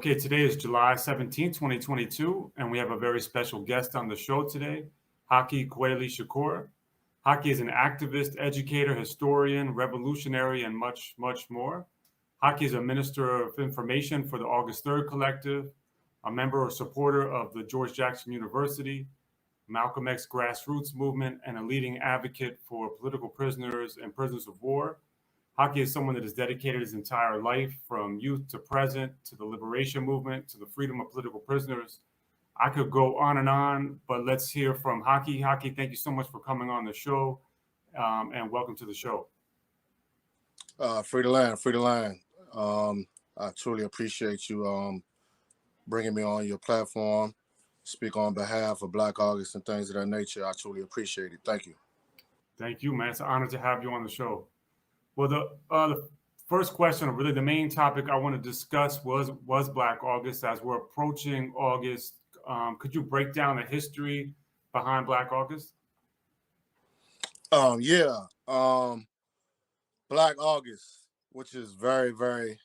Okay, today is July 17th, 2022, and we have a very special guest on the show today, Haki Kweli Shakur. Haki is an activist, educator, historian, revolutionary, and much, much more. Haki is a minister of information for the August 3rd Collective, a member or supporter of the George Jackson University, Malcolm X Grassroots Movement, and a leading advocate for political prisoners and prisoners of war. Haki is someone that has dedicated his entire life, from youth to present, to the liberation movement, to the freedom of political prisoners. I could go on, but let's hear from Haki. Haki, thank you so much for coming on the show, and welcome to the show. Free the land, free the land. I truly appreciate you bringing me on your platform, speak on behalf of Black August and things of that nature. I truly appreciate it. Thank you. Thank you, man. It's an honor to have you on the show. Well, the first question, or really the main topic I want to discuss was Black August. As we're approaching August, could you break down the history behind Black August? Black August, which is very, very,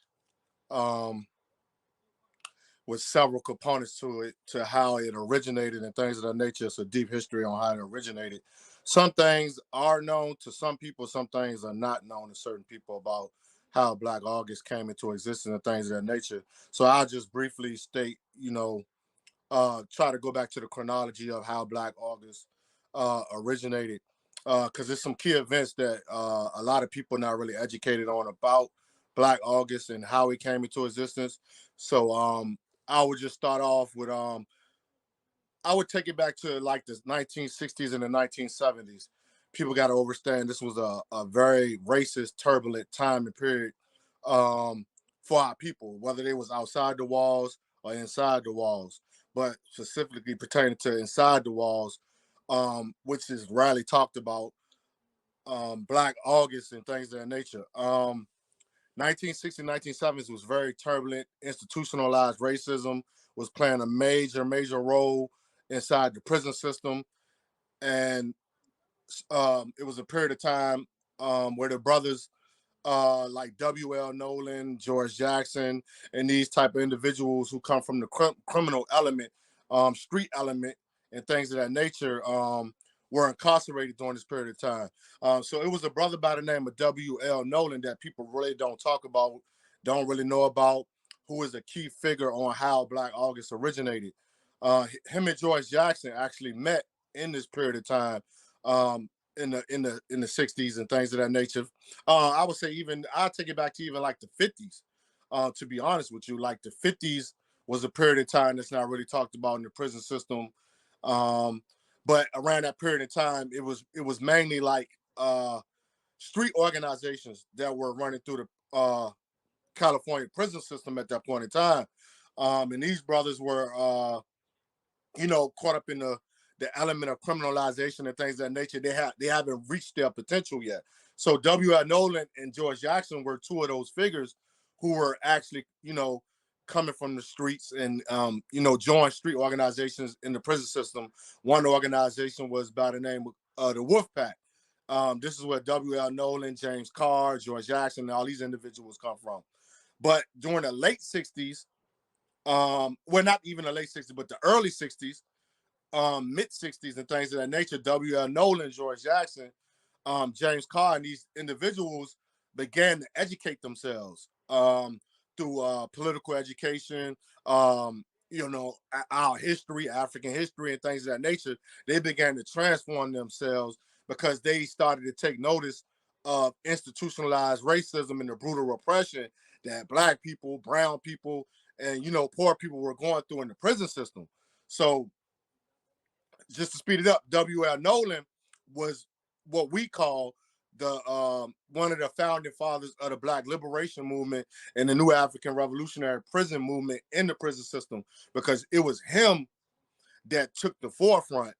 with several components to it, to how it originated and things of that nature. It's a deep history on how it originated. Some things are known to some people, some things are not known to certain people about how Black August came into existence and things of that nature. So I'll just briefly state, try to go back to the chronology of how Black August originated, because there's some key events that a lot of people are not really educated on about Black August and how it came into existence. So I would just start off with I would take it back to like the 1960s and the 1970s. People got to understand this was a very racist, turbulent time and period for our people, whether they was outside the walls or inside the walls. But specifically pertaining to inside the walls, which is rarely talked about, Black August and things of that nature. 1960s, 1970s was very turbulent. Institutionalized racism was playing a major role inside the prison system. And it was a period of time where the brothers like W.L. Nolan, George Jackson, and these type of individuals who come from the criminal element, street element, and things of that nature were incarcerated during this period of time. So it was a brother by the name of W.L. Nolan that people really don't talk about, don't really know about, who is a key figure on how Black August originated. Him and George Jackson actually met in this period of time in the 60s and things of that nature. I would say I'll take it back to even like the 50s. To be honest with you, like the 50s was a period of time that's not really talked about in the prison system. But around that period of time, it was mainly like street organizations that were running through the California prison system at that point in time. And these brothers were, caught up in the element of criminalization and things of that nature. They haven't reached their potential yet. So W.L. Nolan and George Jackson were two of those figures who were actually, coming from the streets and, joined street organizations in the prison system. One organization was by the name of the Wolf Pack. This is where W.L. Nolan, James Carr, George Jackson, and all these individuals come from. But during the late 60s, well, not even the late 60s, but the early 60s, mid 60s and things of that nature, W.L. Nolan, George Jackson, James Carr, and these individuals began to educate themselves through political education, our history, African history, and things of that nature. They began to transform themselves because they started to take notice of institutionalized racism and the brutal repression that Black people, brown people, and poor people were going through in the prison system. So just to speed it up, W.L. Nolan was what we call the one of the founding fathers of the Black liberation movement and the new African revolutionary prison movement in the prison system, because it was him that took the forefront.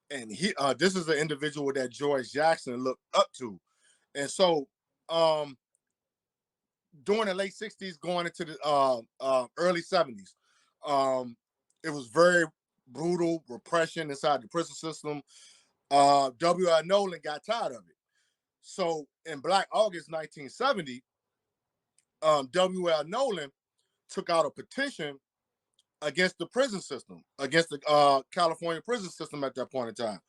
And this is an individual that George Jackson looked up to. And so during the late 60s, going into the early 70s, it was very brutal repression inside the prison system. W.L. Nolan got tired of it. So in Black August 1970, W.L. Nolan took out a petition against the prison system, against the California prison system at that point in time,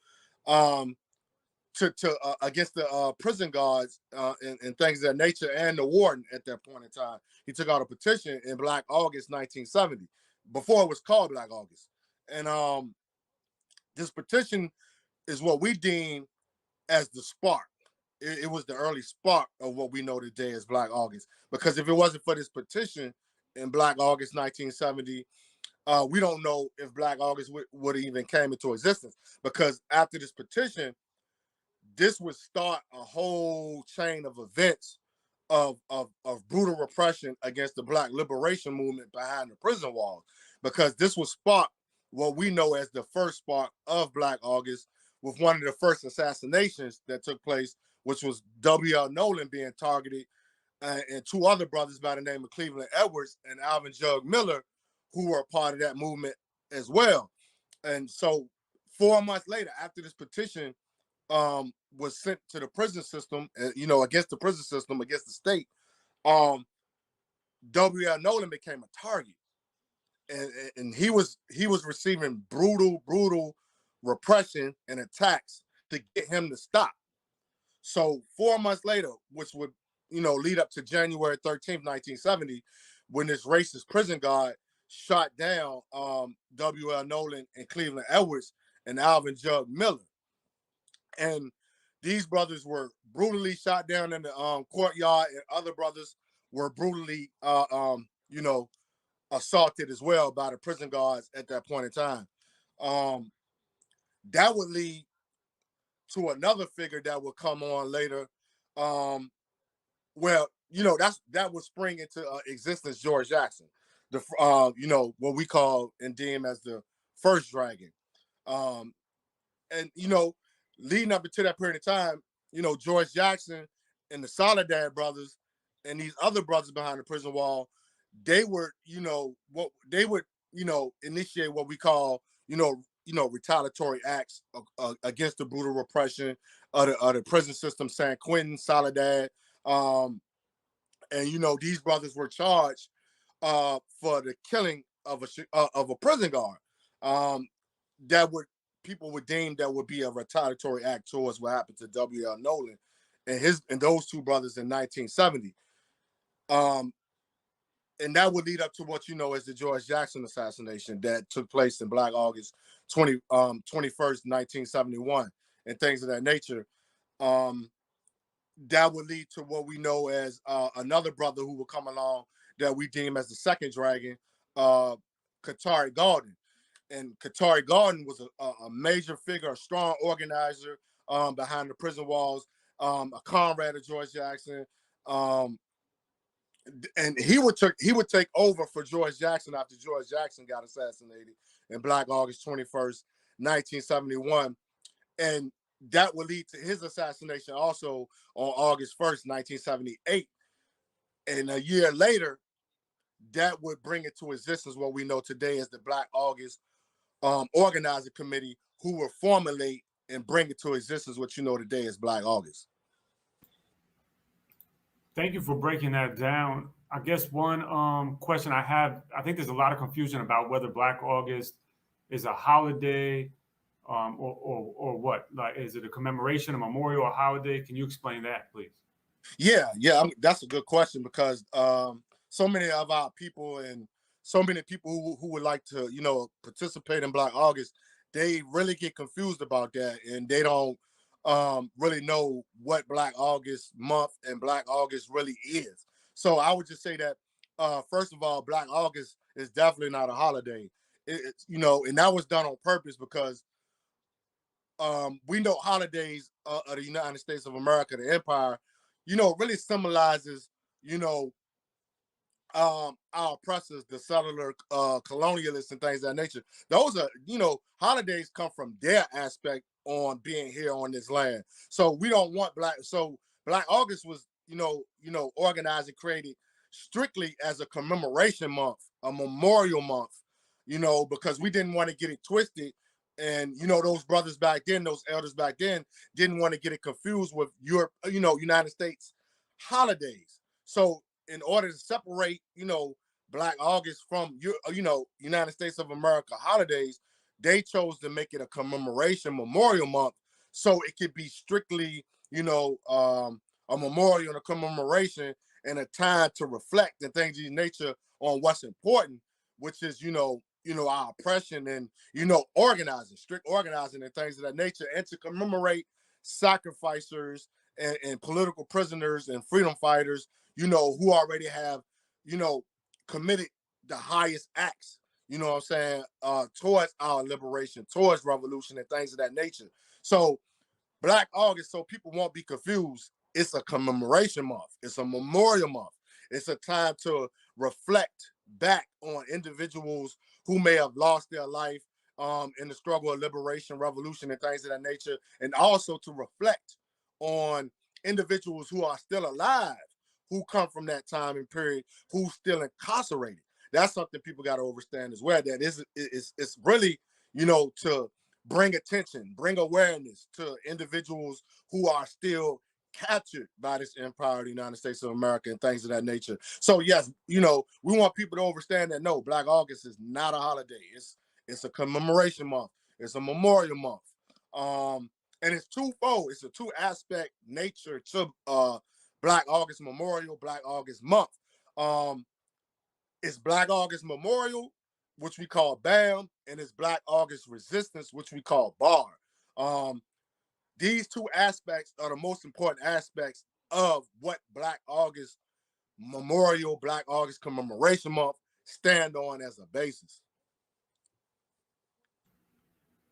against the prison guards and things of that nature, and the warden at that point in time. He took out a petition in Black August 1970, before it was called Black August. And this petition is what we deem as the spark. It was the early spark of what we know today as Black August. Because if it wasn't for this petition in Black August 1970, we don't know if Black August would have even came into existence. Because after this petition, this would start a whole chain of events of brutal repression against the Black liberation movement behind the prison walls. Because this would spark what we know as the first spark of Black August, with one of the first assassinations that took place, which was W.L. Nolan being targeted, and two other brothers by the name of Cleveland Edwards and Alvin Jug Miller, who were a part of that movement as well. And so 4 months later, after this petition was sent to the prison system, against the prison system, against the state, W.L. Nolan became a target. And he was receiving brutal repression and attacks to get him to stop. So 4 months later, which would lead up to January 13th, 1970, when this racist prison guard shot down W.L. Nolan and Cleveland Edwards and Alvin Jug Miller. And these brothers were brutally shot down in the courtyard, and other brothers were brutally assaulted as well by the prison guards at that point in time. That would lead to another figure that would come on later. That would spring into existence George Jackson, what we call and deem as the first dragon. Leading up into that period of time, George Jackson and the Soledad brothers and these other brothers behind the prison wall, they were, initiate what we call, retaliatory acts against the brutal repression of the prison system, San Quentin, Soledad. These brothers were charged for the killing of a prison guard. People would deem that would be a retaliatory act towards what happened to W.L. Nolan and those two brothers in 1970. And that would lead up to what as the George Jackson assassination that took place in Black August 21st, 1971, and things of that nature. That would lead to what we know as another brother who will come along that we deem as the second dragon, Qatari Gordon. And Qatari Gordon was a major figure, a strong organizer behind the prison walls, a comrade of George Jackson. And he would take over for George Jackson after George Jackson got assassinated in Black August 21st, 1971. And that would lead to his assassination also on August 1st, 1978. And a year later, that would bring it to existence what we know today as the Black August Organizing Committee, who will formulate and bring it to existence what today as Black August. Thank you for breaking that down. I guess one question I have, I think there's a lot of confusion about whether Black August is a holiday or what. Like, is it a commemoration, a memorial, a holiday? Can you explain that, please? Yeah, that's a good question because so many of our people and so many people who would like to, participate in Black August, they really get confused about that, and they don't really know what Black August month and Black August really is. So I would just say that first of all, Black August is definitely not a holiday. It's and that was done on purpose because we know holidays of the United States of America, the empire, really symbolizes our oppressors, the settler colonialists and things of that nature. Those are holidays come from their aspect on being here on this land. So we don't want Black August was organized and created strictly as a commemoration month, a memorial month, because we didn't want to get it twisted. And those brothers back then, those elders back then, didn't want to get it confused with United States holidays. So in order to separate, Black August from United States of America holidays, they chose to make it a commemoration memorial month, so it could be strictly, a memorial and a commemoration and a time to reflect and things of nature on what's important, which is our oppression and organizing, strict organizing and things of that nature, and to commemorate sacrificers and political prisoners and freedom fighters, who already have, committed the highest acts, what I'm saying, towards our liberation, towards revolution and things of that nature. So Black August, so people won't be confused, it's a commemoration month. It's a memorial month. It's a time to reflect back on individuals who may have lost their life in the struggle of liberation, revolution, and things of that nature, and also to reflect on individuals who are still alive, who come from that time and period, who's still incarcerated. That's something people got to understand as well. That it's really, to bring attention, bring awareness to individuals who are still captured by this empire of the United States of America and things of that nature. So yes, we want people to understand that no, Black August is not a holiday. It's a commemoration month. It's a memorial month. And it's twofold. It's a two aspect nature to Black August Memorial, Black August Month. It's Black August Memorial, which we call BAM, and it's Black August Resistance, which we call BAR. These two aspects are the most important aspects of what Black August Memorial, Black August Commemoration Month stand on as a basis.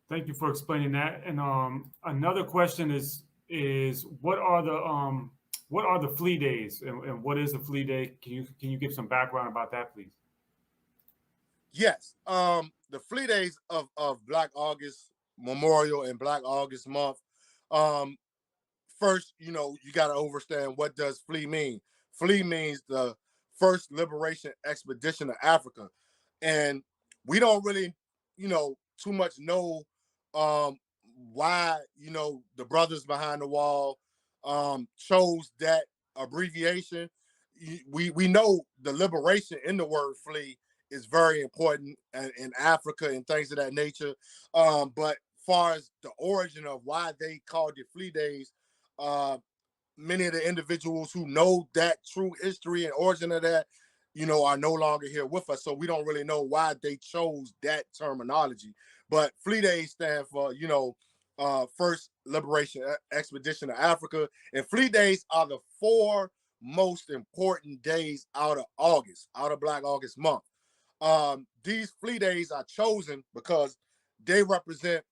Thank you for explaining that. And another question is what are the flea days, and what is a flea day? Can you give some background about that, please? Yes, the flea days of Black August Memorial and Black August Month. First, you got to understand, what does flea mean? Flea means the first liberation expedition of Africa, and we don't really, too much know why, the brothers behind the wall chose that abbreviation. We know the liberation in the word flee is very important in Africa and things of that nature. But far as the origin of why they called it flea days, many of the individuals who know that true history and origin of that, are no longer here with us. So we don't really know why they chose that terminology. But flea days stand for, first liberation expedition of Africa. And flea days are the 4 most important days out of August, out of Black August month. These flea days are chosen because they represent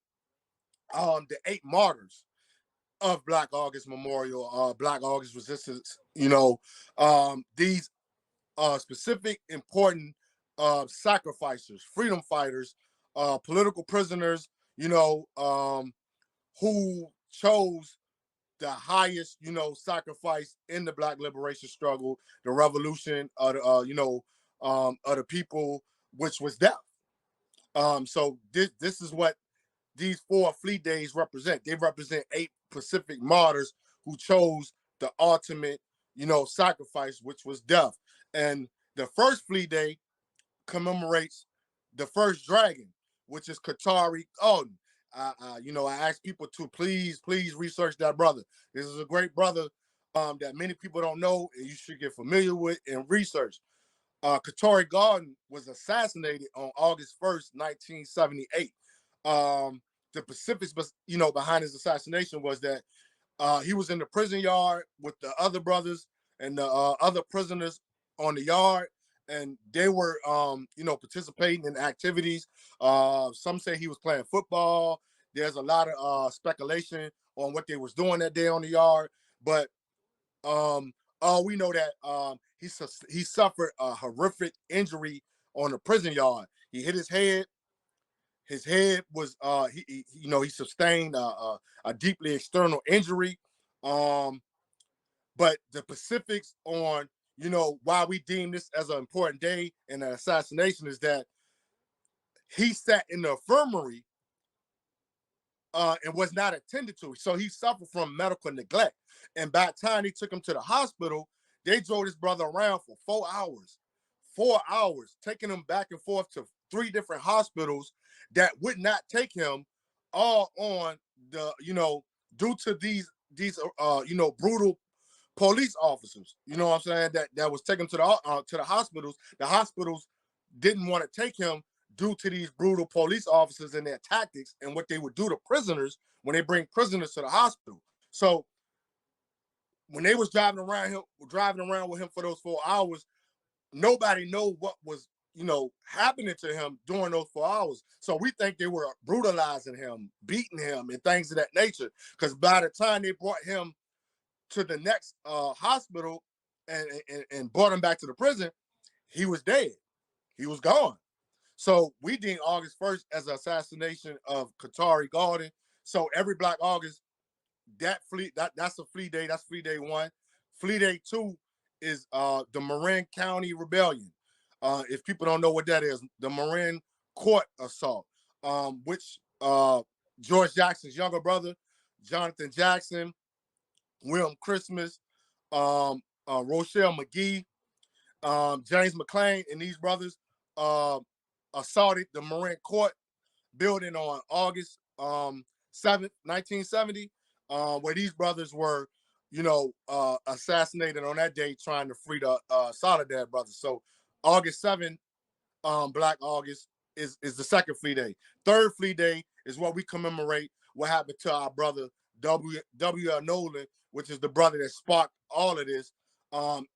the 8 martyrs of Black August Memorial, Black August Resistance. These specific important sacrificers, freedom fighters, political prisoners, who chose the highest, sacrifice in the Black liberation struggle, the revolution of the people, which was death. So this is what these 4 flea days represent. They represent 8 Pacific martyrs who chose the ultimate, sacrifice, which was death. And the first flea day commemorates the first dragon, which is Katari Alden. I ask people to please research that brother. This is a great brother that many people don't know, and you should get familiar with and research. Katari Garden was assassinated on August 1st, 1978. The specifics, behind his assassination was that he was in the prison yard with the other brothers and the other prisoners on the yard, and they were, participating in activities. Some say he was playing football. There's a lot of speculation on what they was doing that day on the yard, but we know that he suffered a horrific injury on the prison yard. He hit his head. His head was he sustained a deeply external injury. But the specifics on why we deem this as an important day in an assassination is that he sat in the infirmary and was not attended to. So he suffered from medical neglect. And by the time they took him to the hospital, they drove this brother around for 4 hours. 4 hours, taking him back and forth to 3 different hospitals that would not take him, all on the, due to these brutal police officers, you know what I'm saying, that was taken to the hospitals. The hospitals didn't want to take him due to these brutal police officers and their tactics and what they would do to prisoners when they bring prisoners to the hospital. So when they was driving around with him for those 4 hours, nobody know what was, happening to him during those 4 hours. So we think they were brutalizing him, beating him, and things of that nature. Because by the time they brought him to the next hospital and brought him back to the prison, he was dead. He was gone. So we deem August 1st as an assassination of Qatari Gordon. So every Black August, that's a flea day. That's flea day 1. Flea day 2 is the Marin County Rebellion. If people don't know what that is, the Marin Court Assault, which George Jackson's younger brother, Jonathan Jackson, William Christmas, Rochelle McGee, James McClain, and these brothers assaulted the Marin Court building on August 7th, 1970, where these brothers were, assassinated on that day trying to free the Soledad brothers. So August 7th, Black August, is the second flea day. Third flea day is what we commemorate what happened to our brother W.L. Nolan, which is the brother that sparked all of this, and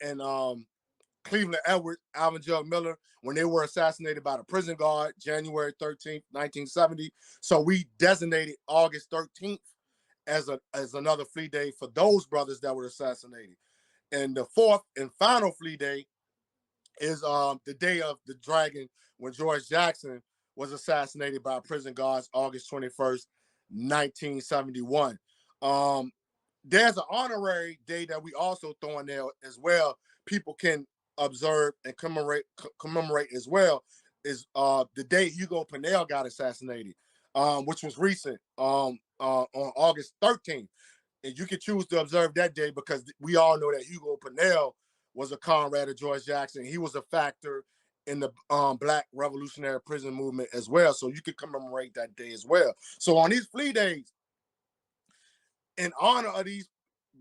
Cleveland Edwards, Alvin Jug Miller, when they were assassinated by the prison guard, January 13th, 1970. So we designated August 13th as another flea day for those brothers that were assassinated. And the fourth and final flea day is the day of the dragon, when George Jackson was assassinated by prison guards, August 21st, 1971. There's an honorary day that we also throw in there as well. People can observe and commemorate as well, is the day Hugo Purnell got assassinated, which was recent, on August 13th. And you can choose to observe that day because we all know that Hugo Purnell was a comrade of George Jackson. He was a factor in the Black Revolutionary Prison Movement as well. So you can commemorate that day as well. So on these flea days, in honor of these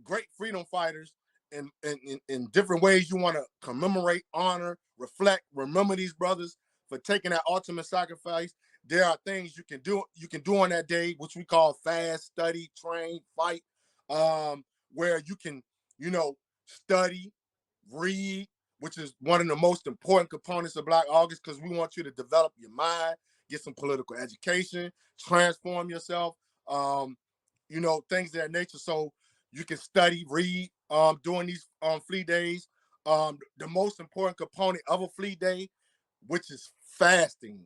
great freedom fighters, and in different ways you want to commemorate, honor, reflect, remember these brothers for taking that ultimate sacrifice, there are things you can do on that day, which we call fast, study, train, fight, where you can, study, read, which is one of the most important components of Black August, because we want you to develop your mind, get some political education, transform yourself, things of that nature. So you can study, read during these flea days. The most important component of a flea day, which is fasting.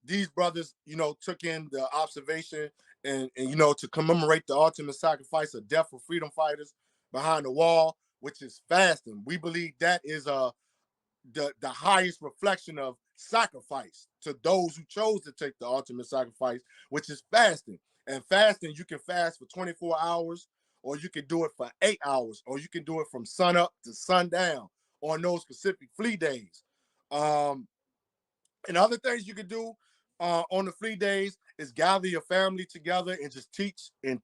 These brothers, took in the observation and to commemorate the ultimate sacrifice of death for freedom fighters behind the wall, which is fasting. We believe that is the highest reflection of sacrifice to those who chose to take the ultimate sacrifice, which is fasting. And fasting, you can fast for 24 hours, or you can do it for 8 hours, or you can do it from sun up to sundown on those specific flea days. And other things you can do on the flea days is gather your family together and just teach and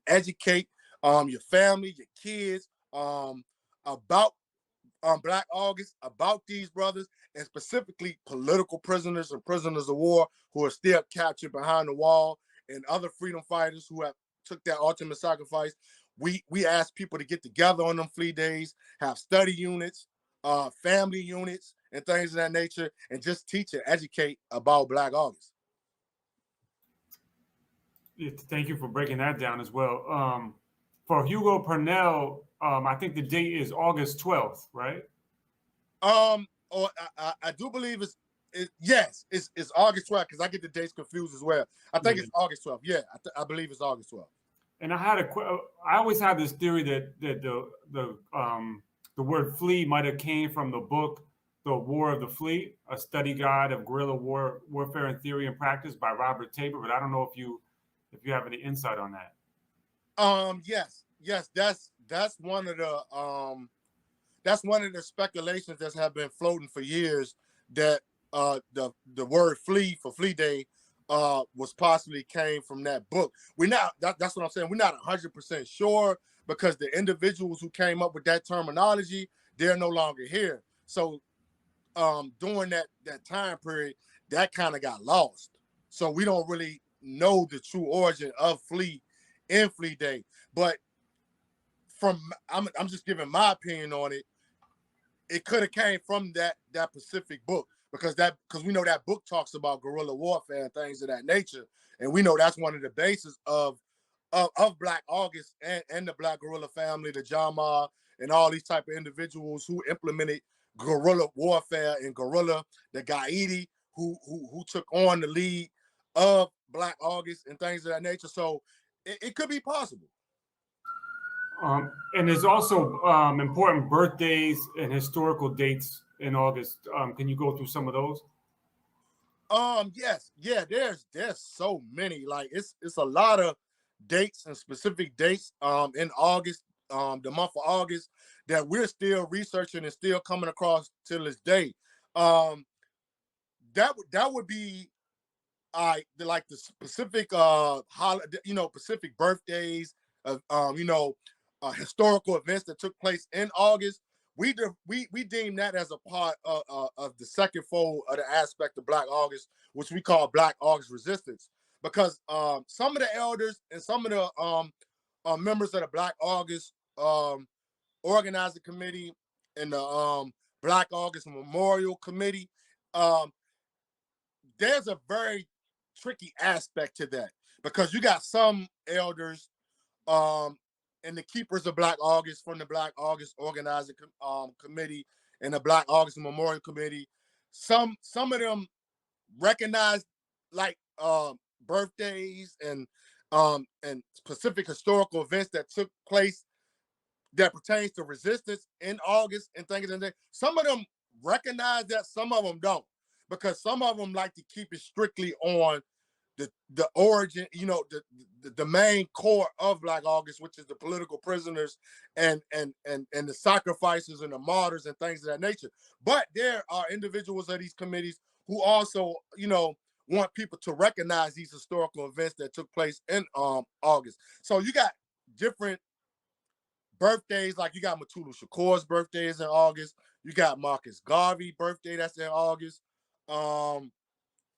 educate your family, your kids, about Black August, about these brothers, and specifically political prisoners and prisoners of war who are still captured behind the wall, and other freedom fighters who have took that ultimate sacrifice. We ask people to get together on them flea days, have study units, family units, and things of that nature, and just teach and educate about Black August. Thank you for breaking that down as well. For Hugo Purnell, I think the date is August 12th, right? I do believe it's August 12th, because I get the dates confused as well. I think it's August 12th. Yeah, I believe it's August 12th. And I always had this theory that the word flea might have came from the book The War of the Flea, a study guide of guerrilla warfare and theory and practice by Robert Tabor. But I don't know if you have any insight on that. Yes, that's one of the that's one of the speculations that have been floating for years, that the word flea for Flea Day was possibly came from that book. That's what I'm saying. We're not 100% sure, because the individuals who came up with that terminology, they're no longer here. So during that time period, that kind of got lost. So we don't really know the true origin of flea in Flea Day. But I'm just giving my opinion on it. It could have came from that Pacific book, because we know that book talks about guerrilla warfare and things of that nature, and we know that's one of the bases of Black August and the Black guerrilla family, the Jama, and all these type of individuals who implemented guerrilla warfare and guerrilla, the Gaidi who took on the lead of Black August and things of that nature. So it could be possible. And there's also important birthdays and historical dates in August. Can you go through some of those? Yes, yeah. There's so many. Like it's a lot of dates and specific dates in August, the month of August, that we're still researching and still coming across till this day. That would be like the specific holiday, specific birthdays of historical events that took place in August. We deem that as a part of the second fold of the aspect of Black August, which we call Black August resistance, because some of the elders and some of the members of the Black August organizing committee and the Black August Memorial Committee, there's a very tricky aspect to that, because you got some elders and the keepers of Black August from the Black August organizing committee and the Black August Memorial Committee. Some of them recognize like birthdays and specific historical events that took place that pertains to resistance in August and things like that. Some of them recognize that, some of them don't, because some of them like to keep it strictly on the origin, the main core of Black August, which is the political prisoners and the sacrifices and the martyrs and things of that nature. But there are individuals of these committees who also, want people to recognize these historical events that took place in August. So you got different birthdays, like you got Matulu Shakur's birthdays in August. You got Marcus Garvey birthday that's in August.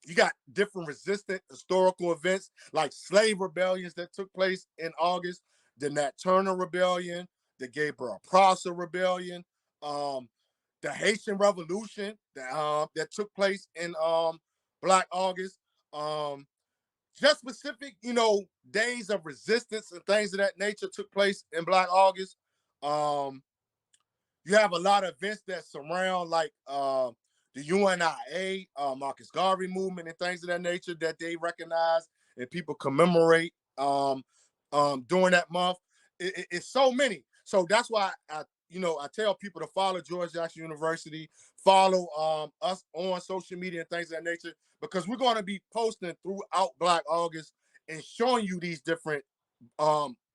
You got different resistant historical events like slave rebellions that took place in August, the Nat Turner Rebellion, the Gabriel Prosser Rebellion, the Haitian Revolution that took place in Black August. Just specific, days of resistance and things of that nature took place in Black August. You have a lot of events that surround like the UNIA, Marcus Garvey movement and things of that nature that they recognize and people commemorate during that month. It's so many. So that's why I tell people to follow George Jackson University, follow us on social media and things of that nature, because we're going to be posting throughout Black August and showing you these different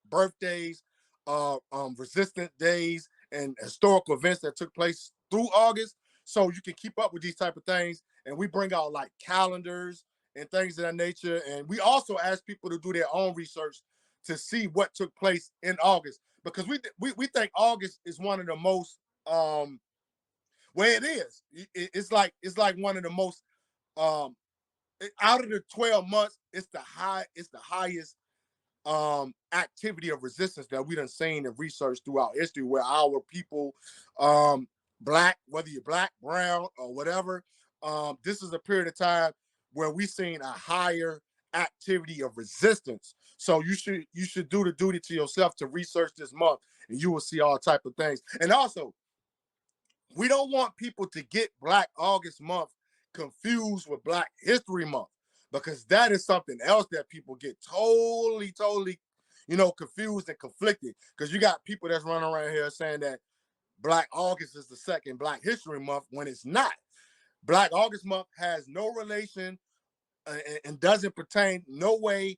birthdays, resistant days, and historical events that took place through August, so you can keep up with these type of things. And we bring out like calendars and things of that nature. And we also ask people to do their own research to see what took place in August, because we think August is one of the most it is. It's like one of the most out of the 12 months, it's the highest activity of resistance that we done seen and researched throughout history, where our people, Black, whether you're Black, brown, or whatever, this is a period of time where we've seen a higher activity of resistance. So you should do the duty to yourself to research this month, and you will see all type of things. And also, we don't want people to get Black August month confused with Black History Month, because that is something else that people get totally, confused and conflicted. Because you got people that's running around here saying that Black August is the second Black History Month, when it's not. Black August month has no relation and doesn't pertain no way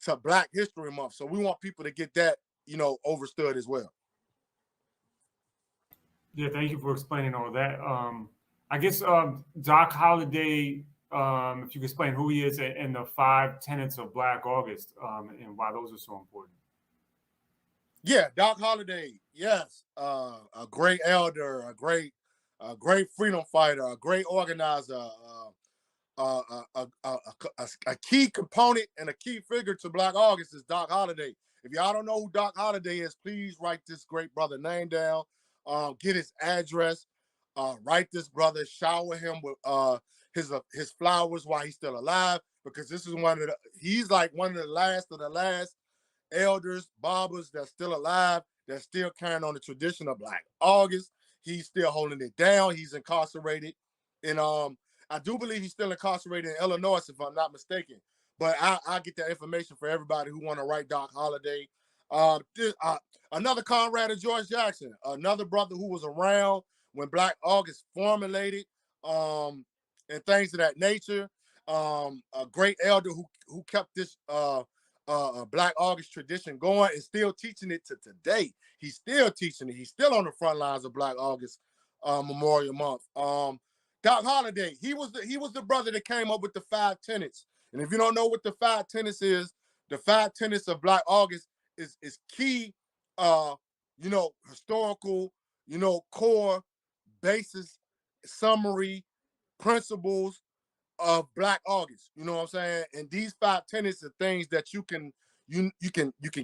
to Black History Month. So we want people to get that, overstood as well. Yeah, thank you for explaining all that. I guess Doc Holliday, if you could explain who he is and the five tenets of Black August, and why those are so important. Yeah, Doc Holliday. Yes, a great elder, a great freedom fighter, a great organizer, a key component and a key figure to Black August is Doc Holliday. If y'all don't know who Doc Holliday is, please write this great brother name down. Get his address. Write this brother. Shower him with his flowers while he's still alive, because this is he's like one of the last elders, barbers that's still alive, that's still carrying on the tradition of Black August. He's still holding it down. He's incarcerated, and I do believe he's still incarcerated in Illinois, if I'm not mistaken. But I'll get that information for everybody who want to write Doc Holliday. Another comrade of George Jackson, another brother who was around when Black August formulated, and things of that nature. A great elder who kept this Black August tradition going and still teaching it to today. He's still teaching it. He's still on the front lines of Black August Memorial Month. Doc Holliday, he was the brother that came up with the 5 tenets. And if you don't know what the 5 tenets is, the 5 tenets of Black August is key, historical, core, basis, summary, principles of Black August. You know what I'm saying? And these 5 tenets are things that you can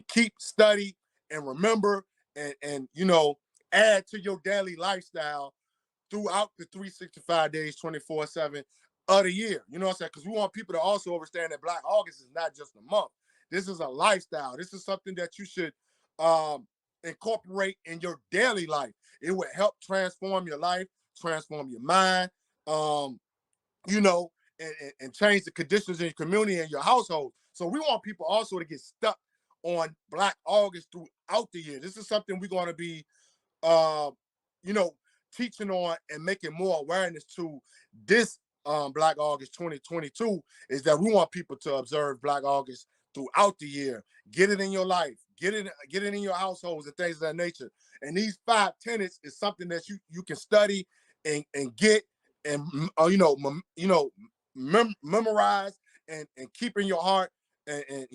keep, study, and remember, and add to your daily lifestyle throughout the 365 days, 24/7 of the year. You know what I'm saying? Because we want people to also understand that Black August is not just a month. This is a lifestyle. This is something that you should incorporate in your daily life. It would help transform your life, transform your mind, you know, and change the conditions in your community and your household. So we want people also to get stuck on Black August throughout the year. This is something we're going to be, you know, teaching on and making more awareness to this Black August 2022, is that we want people to observe Black August throughout the year. Get it in your life, get it in your households and things of that nature. And these 5 tenets is something that you can study and get, and memorize, and keep in your heart, and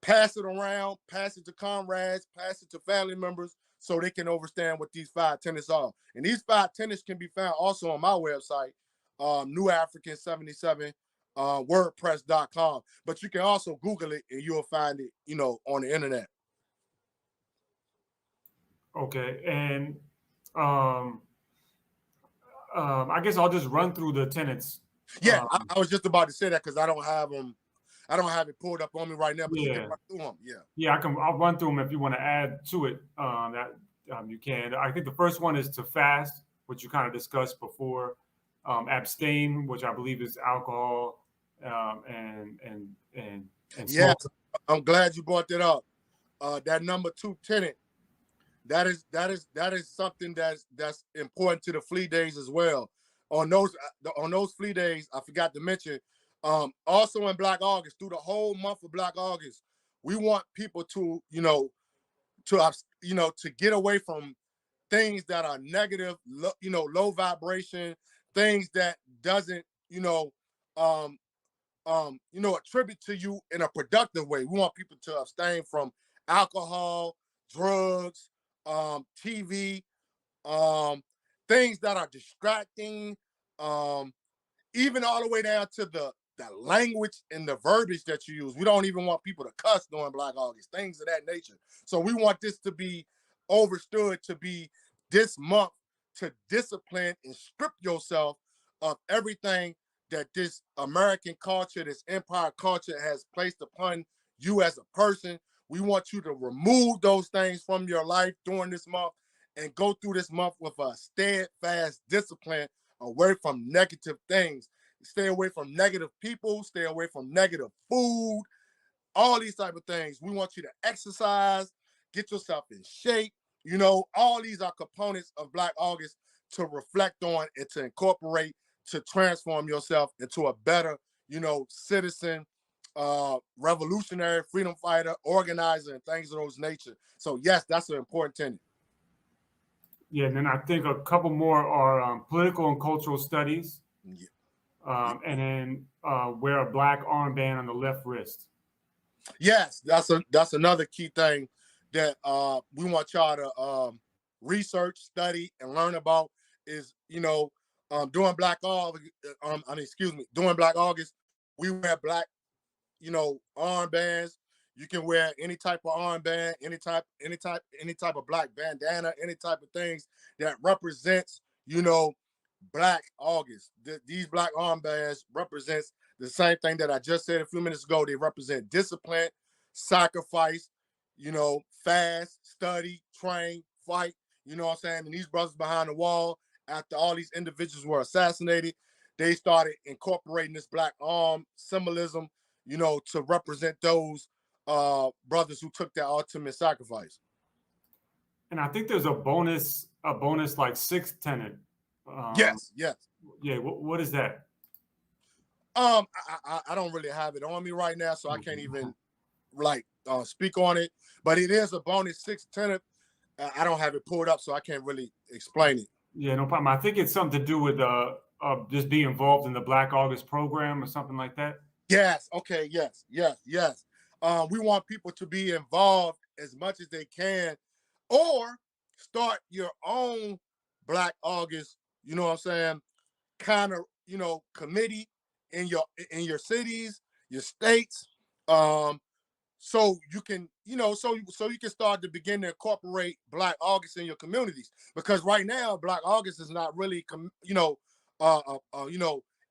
pass it around, pass it to comrades, pass it to family members, so they can understand what these 5 tenets are. And these 5 tenets can be found also on my website, New African 77, wordpress.com. But you can also Google it and you'll find it, on the internet. Okay, and um, I guess I'll just run through the tenets. Yeah, I was just about to say that because I don't have them. I don't have it pulled up on me right now, but you can run through them. Yeah. Yeah, I'll run through them if you want to add to it. That you can. I think the first one is to fast, which you kind of discussed before. Abstain, which I believe is alcohol, and Yeah, smoke. I'm glad you brought that up. That number 2 tenet, that is something that's important to the flea days as well. On those flea days, I forgot to mention, also in Black August, through the whole month of Black August, we want people to to get away from things that are negative, low vibration, things that doesn't attribute to you in a productive way. We want people to abstain from alcohol, drugs, TV, things that are distracting, even all the way down to the language and the verbiage that you use. We don't even want people to cuss during Black August, things of that nature. So we want this to be understood to be this month to discipline and strip yourself of everything that this American culture, this empire culture has placed upon you as a person. We want you to remove those things from your life during this month and go through this month with a steadfast discipline away from negative things. Stay away from negative people, stay away from negative food, all these type of things. We want you to exercise, get yourself in shape. All these are components of Black August to reflect on and to incorporate, to transform yourself into a better, citizen, revolutionary, freedom fighter, organizer, and things of those nature. So yes, that's an important tenet. Yeah, and then I think a couple more are political and cultural studies, Yeah. and then wear a black armband on the left wrist. Yes, that's another key thing that we want y'all to research, study, and learn about is during Black August. During Black August, we wear black armbands. You can wear any type of armband, any type of black bandana, any type of things that represents, Black August. These black armbands represents the same thing that I just said a few minutes ago. They represent discipline, sacrifice, fast, study, train, fight. You know what I'm saying? And these brothers behind the wall, after all these individuals were assassinated, they started incorporating this black arm symbolism, to represent those brothers who took that ultimate sacrifice. And I think there's a bonus like sixth tenant. Um, Yes, yes. yeah, what is that? I don't really have it on me right now, so I can't even like speak on it. But it is a bonus sixth tenant. I don't have it pulled up, so I can't really explain it. Yeah, no problem. I think it's something to do with just being involved in the Black August program or something like that. Yes. Okay. Yes. Yes. Yes. We want people to be involved as much as they can, or start your own Black August. You know what I'm saying? Kind of, committee in your cities, your states. So you can, so you can start to begin to incorporate Black August in your communities, because right now Black August is not really,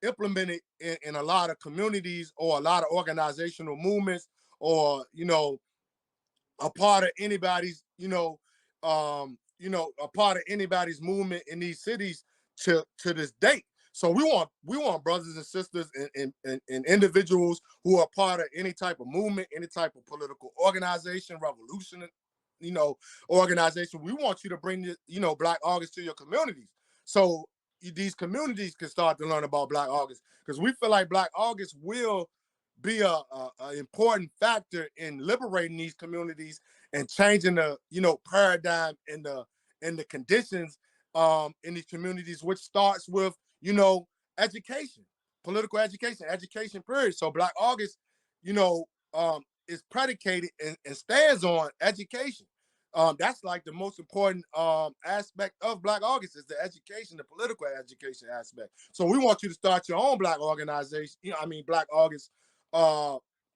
implemented in a lot of communities or a lot of organizational movements, or a part of anybody's, a part of anybody's movement in these cities to this date. So we want brothers and sisters and individuals who are part of any type of movement, any type of political organization, revolution, organization. We want you to bring the, Black August to your communities, so these communities can start to learn about Black August, because we feel like Black August will be a important factor in liberating these communities and changing the paradigm and the conditions in these communities, which starts with education, political education period. So Black August, is predicated and stands on education. That's like the most important aspect of Black August is the education, the political education aspect. So we want you to start your own Black organization. Black August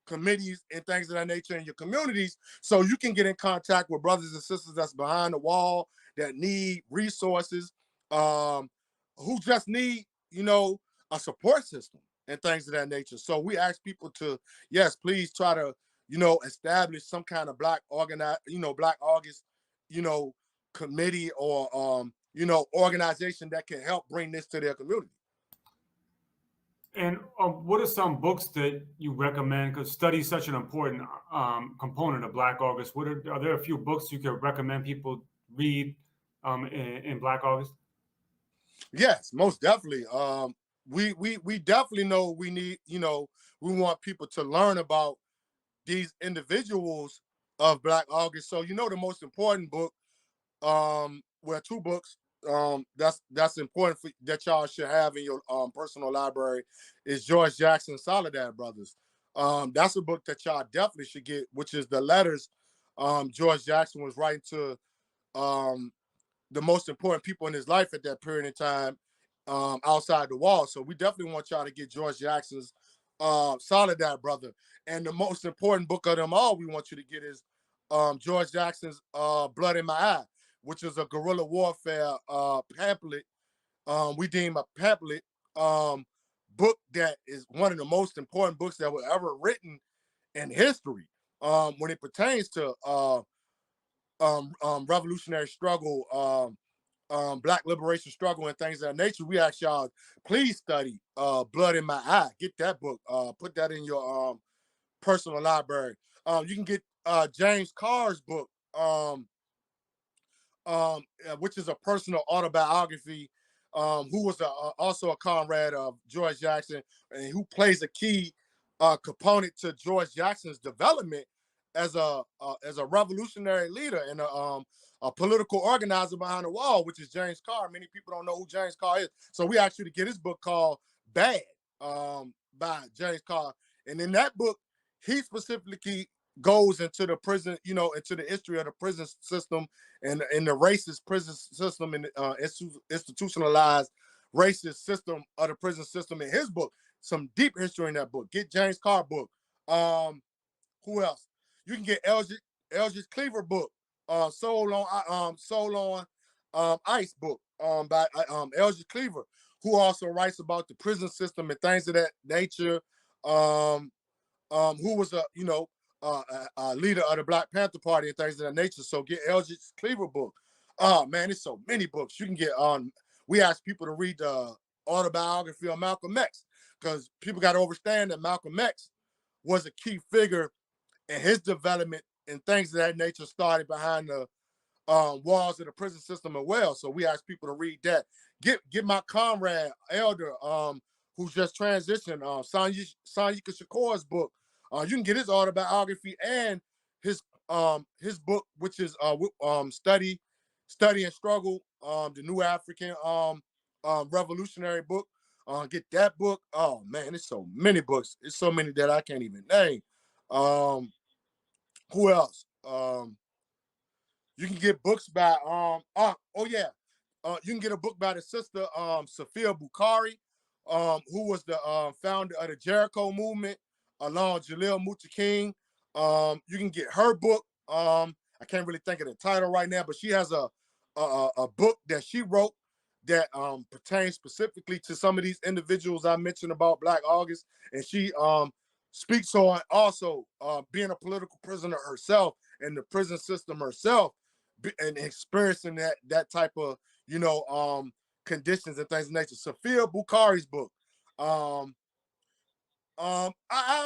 committees and things of that nature in your communities, so you can get in contact with brothers and sisters that's behind the wall that need resources, who just need, a support system and things of that nature. So we ask people to, yes, please try to, establish some kind of Black Black August, committee or, organization that can help bring this to their community. And what are some books that you recommend? Because study is such an important component of Black August. Are there a few books you could recommend people read in Black August? Yes, most definitely. We definitely know we need, we want people to learn about these individuals of Black August. So the most important book, well, two books that's important that y'all should have in your personal library is George Jackson Soledad Brothers. That's a book that y'all definitely should get, which is the letters George Jackson was writing to the most important people in his life at that period in time, outside the wall. So we definitely want y'all to get George Jackson's Soledad Brother. And the most important book of them all we want you to get is George Jackson's Blood in My Eye, which is a guerrilla warfare pamphlet. We deem a pamphlet book that is one of the most important books that were ever written in history when it pertains to revolutionary struggle, Black liberation struggle, and things of that nature. We ask y'all, please study Blood in My Eye. Get that book. Put that in your personal library. You can get James Carr's book, which is a personal autobiography, who was also a comrade of George Jackson, and who plays a key component to George Jackson's development as a revolutionary leader and a a political organizer behind the wall, which is James Carr. Many people don't know who James Carr is. So we asked you to get his book called Bad by James Carr. And in that book, he specifically goes into the prison, into the history of the prison system and the racist prison system and institutionalized racist system of the prison system in his book. Some deep history in that book. Get James Carr book. Who else? You can get Eldridge Cleaver book. Soul on Ice book by Eldridge Cleaver, who also writes about the prison system and things of that nature. Who was a leader of the Black Panther Party and things of that nature. So get Eldridge Cleaver book. Oh man, there's so many books you can get on. We ask people to read the autobiography of Malcolm X, because people got to understand that Malcolm X was a key figure in his development and things of that nature started behind the walls of the prison system as well. So we ask people to read that. Get my comrade Elder, who's just transitioned, Sanyika Shakur's book. You can get his autobiography and his book, which is Study and Struggle, the New African Revolutionary book. Get that book. Oh man, there's so many books. It's so many that I can't even name. Who else? You can get books by you can get a book by the sister Sophia Bukhari, who was the founder of the Jericho movement, along Jalil Muta King. You can get her book. I can't really think of the title right now, but she has a book that she wrote that pertains specifically to some of these individuals I mentioned about Black August, and she speaks on also being a political prisoner herself and the prison system herself, and experiencing that type of conditions and things of nature. Sophia Bukhari's book. I'll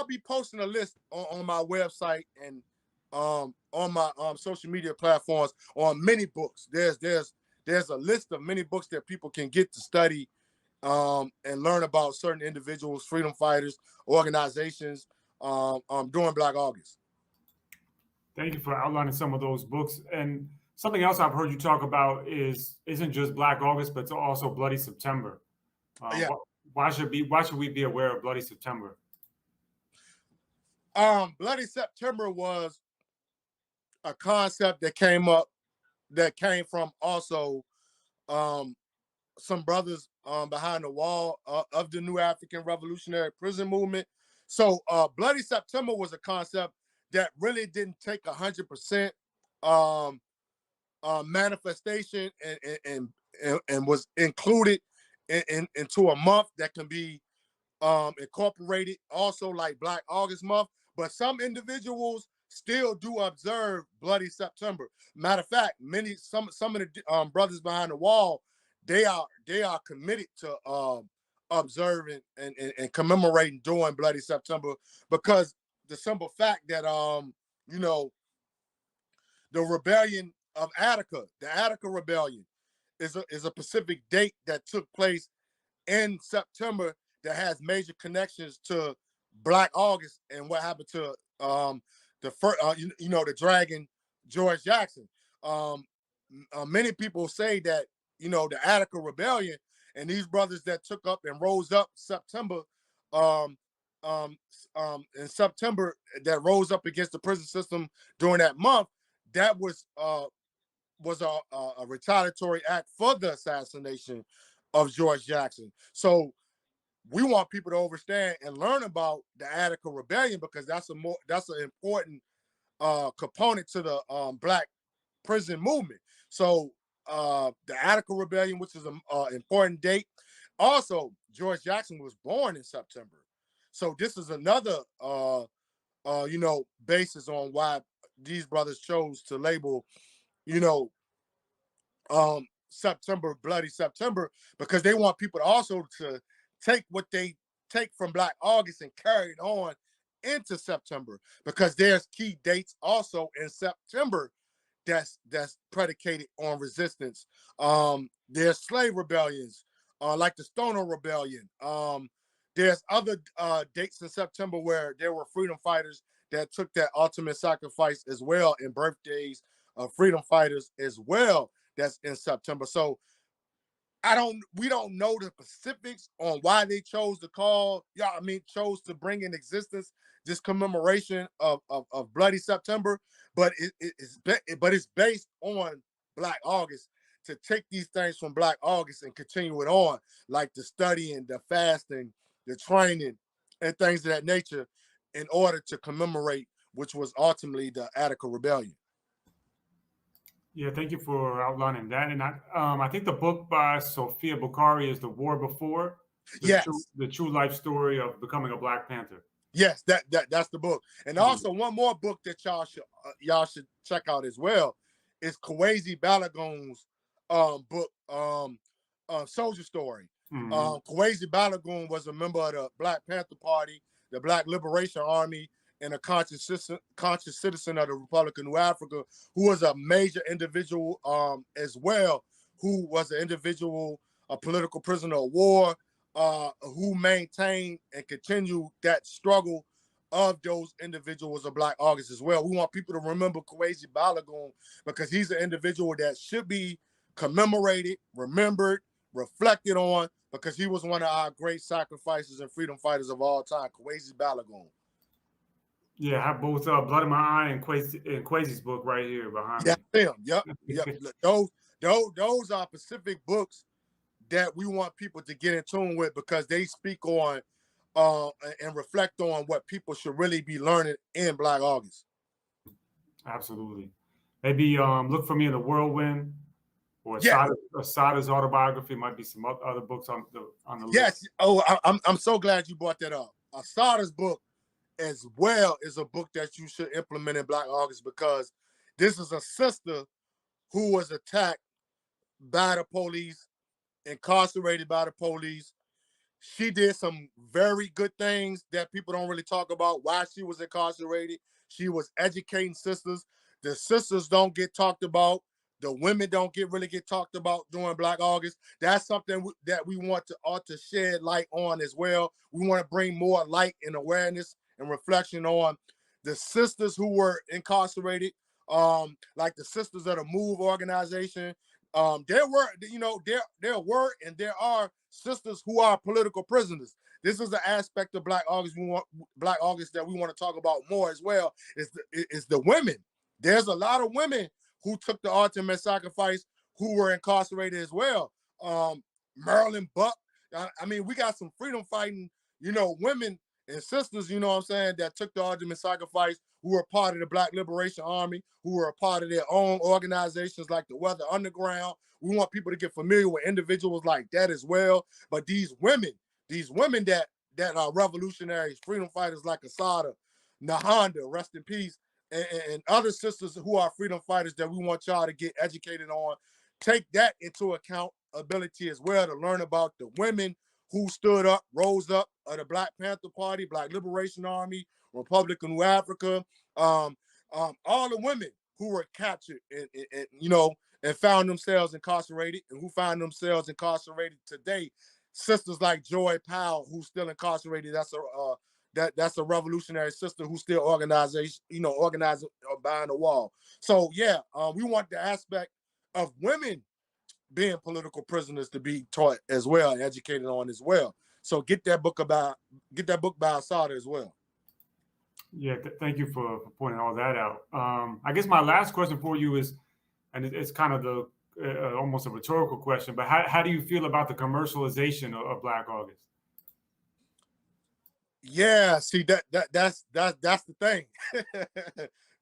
be posting a list on my website and on my social media platforms on many books. There's a list of many books that people can get to study and learn about certain individuals, freedom fighters, organizations during Black August. Thank you for outlining some of those books. And something else I've heard you talk about isn't just Black August, but it's also Bloody September. Yeah. Why should we be aware of Bloody September? Bloody September was a concept that came from also some brothers behind the wall of the New African Revolutionary Prison Movement. So Bloody September was a concept that really didn't take 100% manifestation and was included into a month that can be incorporated also like Black August month. But some individuals still do observe Bloody September. Matter of fact, some of the brothers behind the wall, they are committed to observing and commemorating during Bloody September, because the simple fact that the rebellion of Attica, the Attica rebellion, is a specific date that took place in September that has major connections to Black August and what happened to the first, the dragon George Jackson. Many people say that the Attica rebellion and these brothers that took up and rose up September, in September, that rose up against the prison system during that month, that was a retaliatory act for the assassination of George Jackson. So we want people to understand and learn about the Attica Rebellion, because that's an important component to the Black prison movement. So the Attica Rebellion, which is an important date. Also, George Jackson was born in September. So this is another basis on why these brothers chose to label, September, Bloody September, because they want people to also to take what they take from Black August and carry it on into September, because there's key dates also in September that's predicated on resistance. There's slave rebellions, like the Stoner Rebellion. There's other dates in September where there were freedom fighters that took that ultimate sacrifice as well, in birthdays freedom fighters as well that's in September. So we don't know the specifics on why they chose to chose to bring in existence this commemoration of Bloody September, but it's based on Black August, to take these things from Black August and continue it on, like the studying, the fasting, the training, and things of that nature, in order to commemorate, which was ultimately the Attica Rebellion. Yeah, thank you for outlining that. And I think the book by Sophia Bukhari is "The War Before," Yes. the true life story of becoming a Black Panther. Yes, that's the book. And also one more book that y'all should check out as well is Kwesi Balagoon's book, Soldier Story. Kwesi Balagoon was a member of the Black Panther Party, the Black Liberation Army, and a conscious citizen of the Republic of New Africa, who was a major individual as well, who was an individual, a political prisoner of war, who maintained and continued that struggle of those individuals of Black August as well. We want people to remember Kwesi Balagoon because he's an individual that should be commemorated, remembered, reflected on, because he was one of our great sacrifices and freedom fighters of all time, Kwesi Balagoon. Yeah, I have both Blood in My Eye and Kwesi's book right here behind me. Yeah, yep. Those are specific books that we want people to get in tune with, because they speak on and reflect on what people should really be learning in Black August. Absolutely. Maybe look for me in the Whirlwind, or Asada's autobiography. Might be some other books on the list. Yes. Oh, I'm so glad you brought that up. Asada's book as well is a book that you should implement in Black August, because this is a sister who was attacked by the police, incarcerated by the police. She did some very good things that people don't really talk about why she was incarcerated. She was educating sisters. The sisters don't get talked about. The women don't really get talked about during Black August. That's something that we want to shed light on as well. We want to bring more light and awareness and reflection on the sisters who were incarcerated, like the Sisters of the Move organization. There were and there are sisters who are political prisoners. This is the aspect of Black August that we want to talk about more as well. Is the women. There's a lot of women who took the ultimate sacrifice who were incarcerated as well. Marilyn Buck. I mean, we got some freedom fighting, women and sisters, you know what I'm saying, that took the ultimate sacrifice, who were part of the Black Liberation Army, who were a part of their own organizations like the Weather Underground. We want people to get familiar with individuals like that as well. But these women that are revolutionaries, freedom fighters like Asada, Nahanda, rest in peace, and other sisters who are freedom fighters that we want y'all to get educated on, take that into accountability as well, to learn about the women who stood up, rose up, of the Black Panther Party, Black Liberation Army, Republic of New Africa, all the women who were captured and found themselves incarcerated, and who found themselves incarcerated today. Sisters like Joy Powell, who's still incarcerated. That's a revolutionary sister who's still organizing behind the wall. So yeah, we want the aspect of women being political prisoners to be taught as well and educated on as well. So get that book by Asada as well. Yeah, thank you for pointing all that out. I guess my last question for you is, and it's kind of the almost a rhetorical question, but how do you feel about the commercialization of Black August? Yeah, see that's the thing.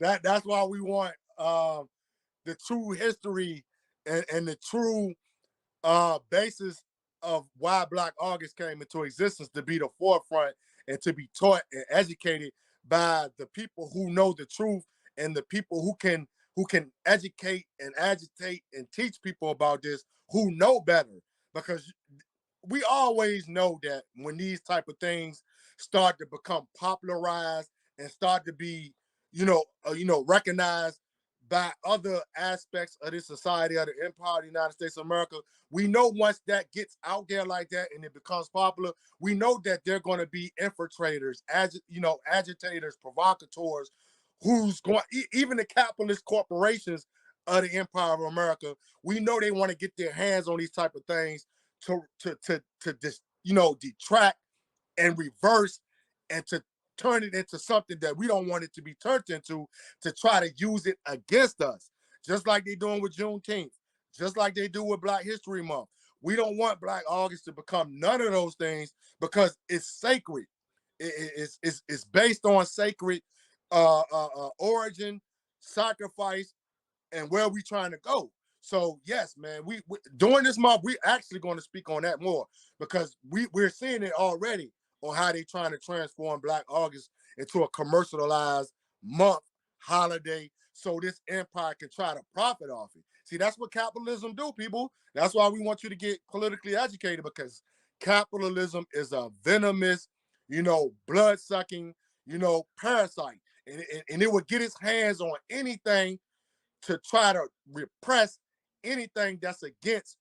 that's why we want the true history and the true basis of why Black August came into existence to be the forefront and to be taught and educated by the people who know the truth, and the people who can educate and agitate and teach people about this, who know better. Because we always know that when these type of things start to become popularized and start to be, recognized by other aspects of this society, of the Empire of the United States of America, we know once that gets out there like that and it becomes popular, we know that they're going to be infiltrators, agitators, provocateurs, who's going, even the capitalist corporations of the Empire of America. We know they want to get their hands on these type of things to just, detract and reverse and to turn it into something that we don't want it to be turned into, to try to use it against us, just like they're doing with Juneteenth, just like they do with Black History Month. We don't want Black August to become none of those things because it's sacred. It's based on sacred origin, sacrifice, and where we trying to go. So yes, man, we during this month, we actually going to speak on that more because we're seeing it already on how they trying to transform Black August into a commercialized month holiday so this empire can try to profit off it. See, that's what capitalism do, people. That's why we want you to get politically educated, because capitalism is a venomous, blood-sucking, parasite. And it would get its hands on anything to try to repress anything that's against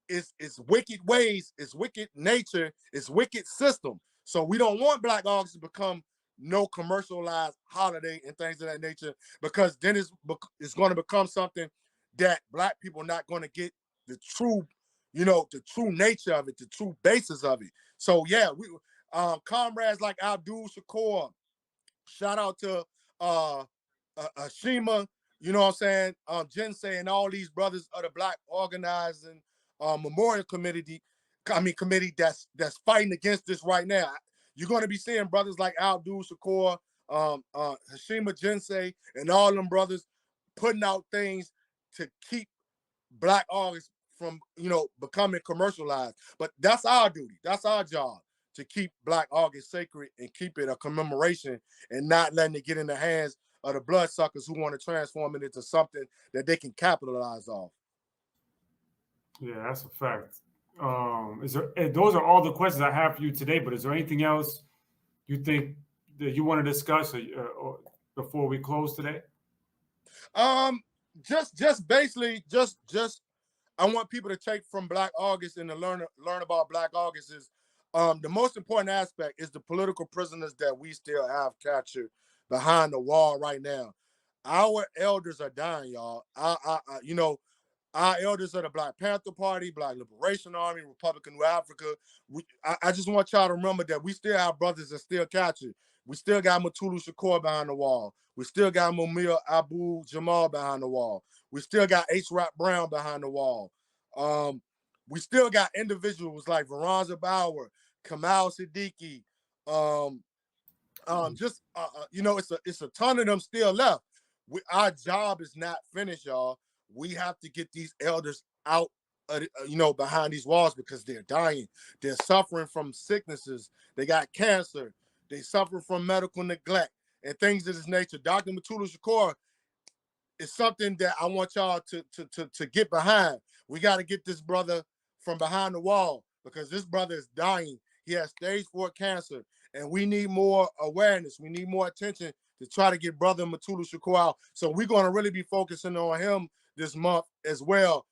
its wicked ways, its wicked nature, its wicked system. So we don't want Black August to become no commercialized holiday and things of that nature, because then it's going to become something that Black people are not going to get the true, the true nature of it, the true basis of it. So yeah, we comrades like Abdul Shakur, shout out to Ashima, you know what I'm saying, Jinsei, and all these brothers of the Black Organizing Memorial Committee, that's fighting against this right now. You're going to be seeing brothers like Abdul Shakur, Hashima Jinsei, and all them brothers putting out things to keep Black August from, becoming commercialized. But that's our duty. That's our job, to keep Black August sacred and keep it a commemoration and not letting it get in the hands of the bloodsuckers who want to transform it into something that they can capitalize off. Yeah, that's a fact. Those are all the questions I have for you today, but is there anything else you think that you want to discuss or before we close today? Just basically, just I want people to take from Black August and to learn about Black August is the most important aspect is the political prisoners that we still have captured behind the wall right now. Our elders are dying, y'all. Our elders of the Black Panther Party, Black Liberation Army, Republican New Africa. I just want y'all to remember that we still have brothers that still captured. We still got Mutulu Shakur behind the wall. We still got Mumia Abu Jamal behind the wall. We still got H. Rap Brown behind the wall. We still got individuals like Veronza Bauer, Kamal Siddiqui. It's a ton of them still left. Our job is not finished, y'all. We have to get these elders out, behind these walls, because they're dying. They're suffering from sicknesses. They got cancer. They suffer from medical neglect and things of this nature. Dr. Mutulu Shakur is something that I want y'all to get behind. We got to get this brother from behind the wall, because this brother is dying. He has stage 4 cancer, and we need more awareness. We need more attention to try to get brother Mutulu Shakur out. So we're going to really be focusing on him this month as well,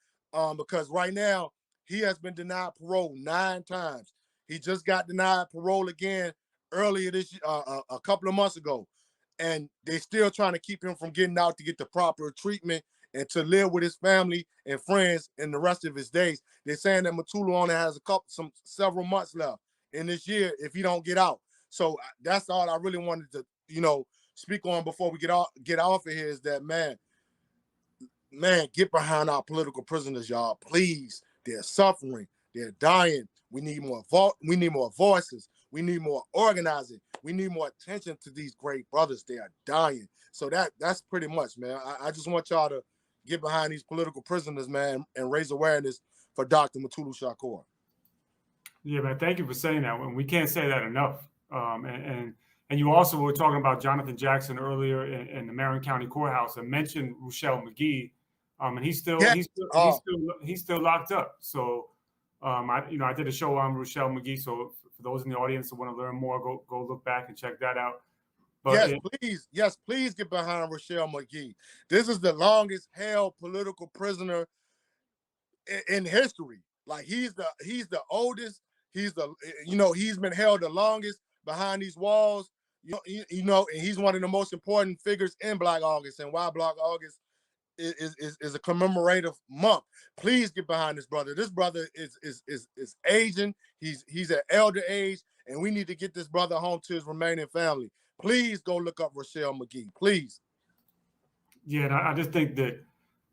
because right now he has been denied parole 9 times. He just got denied parole again earlier this a couple of months ago, and they still trying to keep him from getting out to get the proper treatment and to live with his family and friends in the rest of his days. They're saying that Mutulu only has several months left in this year if he don't get out. So that's all I really wanted to, speak on before we get off of here, is that, man, get behind our political prisoners, y'all. Please. They're suffering. They're dying. We need more voices. We need more organizing. We need more attention to these great brothers. They are dying. So that's pretty much, man. I just want y'all to get behind these political prisoners, man, and raise awareness for Dr. Mutulu Shakur. Yeah, man. Thank you for saying that. We can't say that enough. And you also were talking about Jonathan Jackson earlier in the Marion County Courthouse, and mentioned Ruchell McGee, and he's still locked up. So, I did a show on Ruchell McGee. So for those in the audience that want to learn more, go look back and check that out. But please get behind Ruchell McGee. This is the longest held political prisoner in history. Like, he's the oldest. He's been held the longest behind these walls. And he's one of the most important figures in Black August, and why Black August is a commemorative month. Please get behind this brother. This brother is aging. He's at elder age, and we need to get this brother home to his remaining family. Please go look up Rochelle McGee. Please. Yeah, and I just think that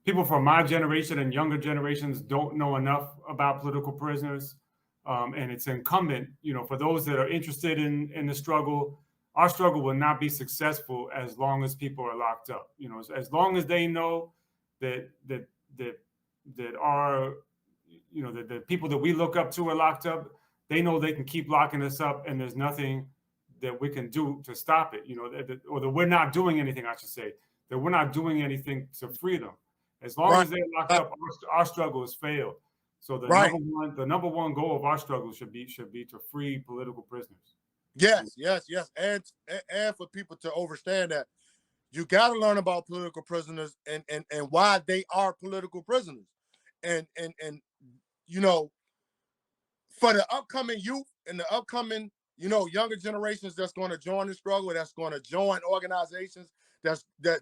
people from my generation and younger generations don't know enough about political prisoners. And it's incumbent, for those that are interested in the struggle, our struggle will not be successful as long as people are locked up. As long as they know that our, that the people that we look up to are locked up, they know they can keep locking us up, and there's nothing that we can do to stop it. Or that we're not doing anything, I should say, that we're not doing anything to free them. As long as they're locked up, our struggle has failed. So the number one goal of our struggle should be to free political prisoners. Yes. And for people to understand that you got to learn about political prisoners and why they are political prisoners. And for the upcoming youth and the upcoming, younger generations that's going to join the struggle, that's going to join organizations, that's going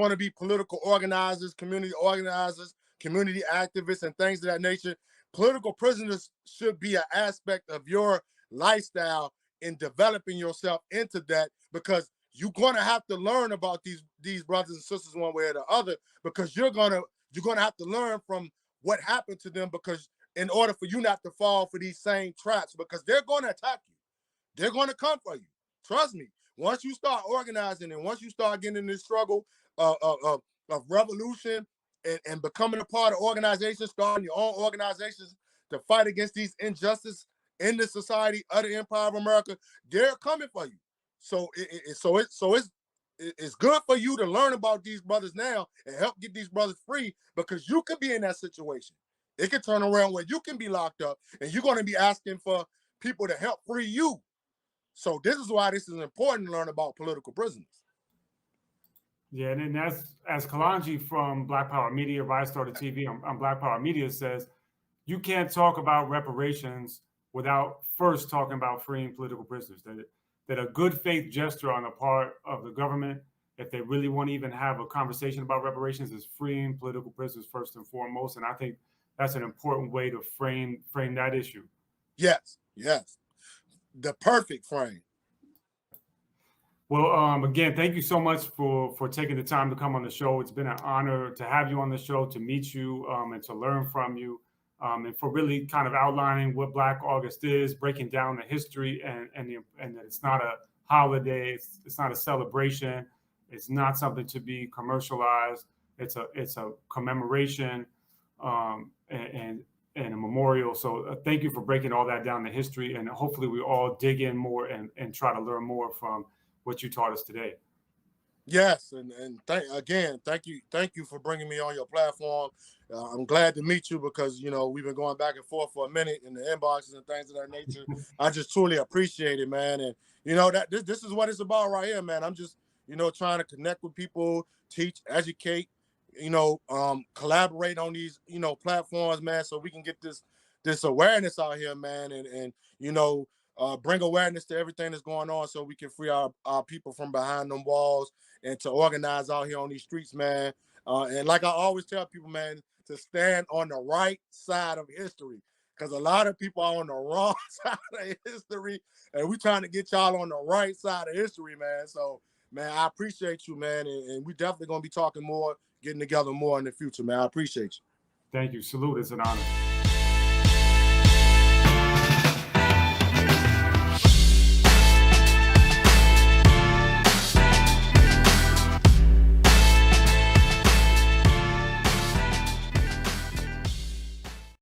to be political organizers, community activists, and things of that nature. Political prisoners should be an aspect of your lifestyle in developing yourself into that, because you're going to have to learn about these brothers and sisters one way or the other, because you're going to have to learn from what happened to them, because in order for you not to fall for these same traps, because they're going to attack you. They're going to come for you. Trust me. Once you start organizing and once you start getting in this struggle of revolution and becoming a part of organizations, starting your own organizations to fight against these injustices in the society of the Empire of America, they're coming for you. So it's good for you to learn about these brothers now and help get these brothers free, because you could be in that situation. It could turn around where you can be locked up and you're going to be asking for people to help free you. So this is why this is important to learn about political prisoners. Yeah, and as Kalanji from Black Power Media, Rise Started TV on Black Power Media says, you can't talk about reparations without first talking about freeing political prisoners. That a good faith gesture on the part of the government, if they really want to even have a conversation about reparations, is freeing political prisoners first and foremost. And I think that's an important way to frame that issue. Yes. The perfect frame. Well, again, thank you so much for taking the time to come on the show. It's been an honor to have you on the show, to meet you, and to learn from you, and for really kind of outlining what Black August is, breaking down the history, and that it's not a holiday, it's not a celebration, it's not something to be commercialized. It's a commemoration, and a memorial. So thank you for breaking all that down, the history, and hopefully we all dig in more and try to learn more from what you taught us today. Yes, and thank you for bringing me on your platform. I'm glad to meet you, because we've been going back and forth for a minute in the inboxes and things of that nature. I just truly appreciate it, man. And that this is what it's about right here, man. I'm just trying to connect with people, teach, educate, collaborate on these platforms, man, so we can get this awareness out here, man, and bring awareness to everything that's going on, so we can free our people from behind them walls and to organize out here on these streets, man. And like I always tell people, man, to stand on the right side of history, because a lot of people are on the wrong side of history, and we're trying to get y'all on the right side of history, man. So, man, I appreciate you, man, and we definitely going to be talking more, getting together more in the future, man. I appreciate you. Thank you. Salute. It's an honor.